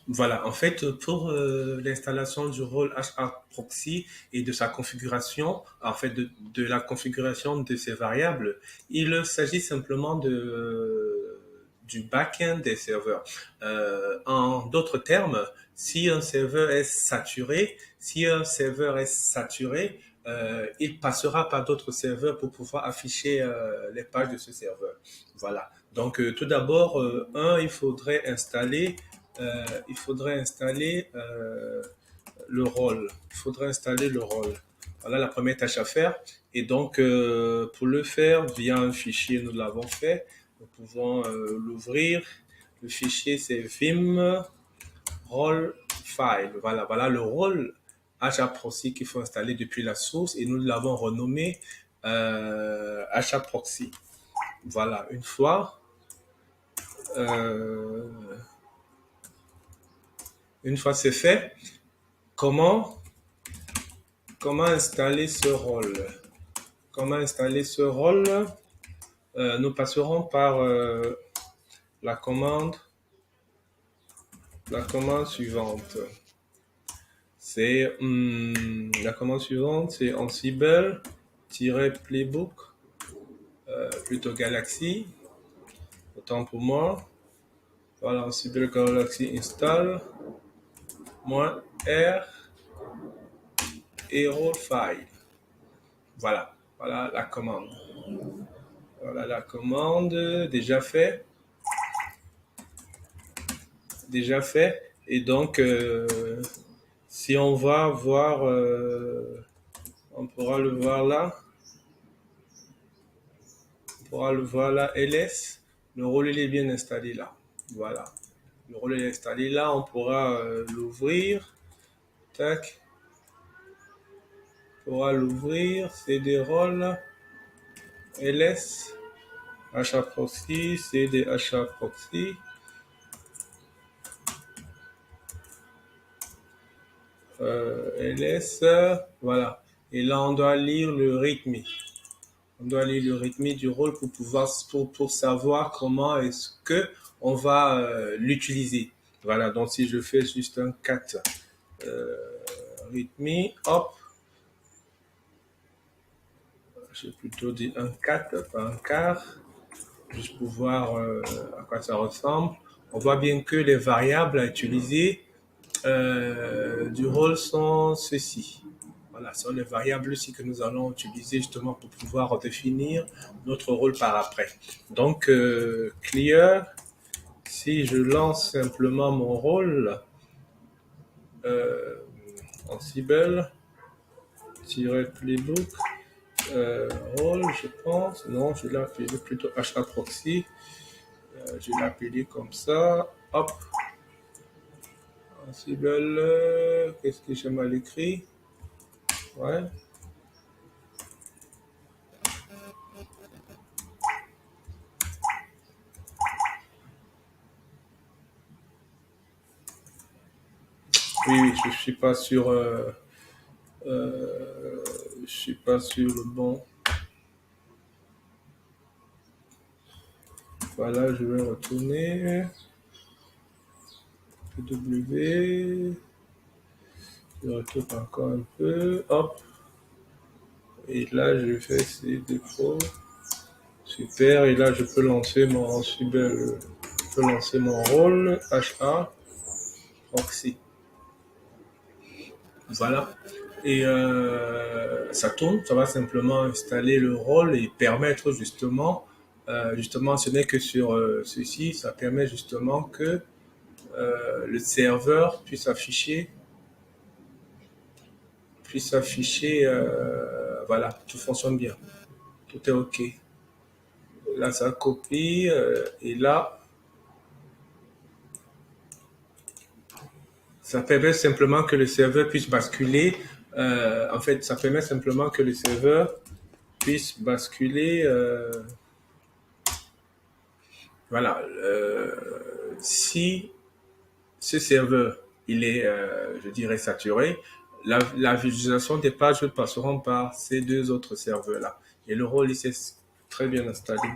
Voilà, en fait, pour l'installation du rôle HA proxy et de sa configuration, en fait, de la configuration de ces variables, il s'agit simplement du back-end des serveurs. En d'autres termes, si un serveur est saturé, il passera par d'autres serveurs pour pouvoir afficher les pages de ce serveur. Voilà. Donc, tout d'abord, il faudrait installer le rôle. Il faudrait installer le rôle. Voilà la première tâche à faire. Et donc, pour le faire, via un fichier, nous l'avons fait. Nous pouvons l'ouvrir. Le fichier, c'est vim role file. Voilà, voilà le rôle HAProxy qu'il faut installer depuis la source et nous l'avons renommé HAProxy. Voilà, euh, une fois c'est fait, comment installer ce rôle? Comment installer ce rôle? Nous passerons par la commande, suivante. C'est la commande suivante, c'est Ansible-playbook, plutôt Galaxy, autant pour moi. Voilà, Ansible Galaxy install -r et role file. Voilà, voilà la commande. Voilà la commande, déjà fait. Et donc, si on va voir, on pourra le voir là. On pourra le voir là, ls. Le rôle il est bien installé là. Voilà. Le rôle est installé là. On pourra l'ouvrir. Tac. On pourra l'ouvrir. CD rôle. ls. HAProxy. CD HAProxy. ls. Voilà. Et là, on doit lire le README. On doit lire le README du rôle pour pouvoir pour savoir comment est-ce que on va l'utiliser. Voilà, donc si je fais juste un cat README, hop, j'ai plutôt dit un cat, pas un car, juste pour voir à quoi ça ressemble. On voit bien que les variables à utiliser du rôle sont ceci. Voilà, ce sont les variables aussi que nous allons utiliser justement pour pouvoir définir notre rôle par après. Donc, clear, si je lance simplement mon rôle, Ansible-playbook, rôle, je pense, non, je l'ai appelé plutôt HAProxy, je l'ai appelé comme ça, hop, Ansible, qu'est-ce que j'ai mal écrit? Ouais. Oui, je suis pas sur, je suis pas sur le bon. Voilà, je vais retourner. W. Je retourne encore un peu. Hop. Et là, je fais ces défauts. Super. Et là, je peux lancer mon rôle HA proxy. Voilà. Et ça tourne. Ça va simplement installer le rôle et permettre justement, ce n'est que sur ceci, ça permet justement que le serveur puisse afficher, voilà, tout fonctionne bien, tout est OK. Là, ça copie et là, ça permet simplement que le serveur puisse basculer. En fait, ça permet simplement que le serveur puisse basculer. Voilà, si ce serveur il est, je dirais, saturé, la visualisation des pages passeront par ces deux autres serveurs là. Et le rôle il s'est très bien installé.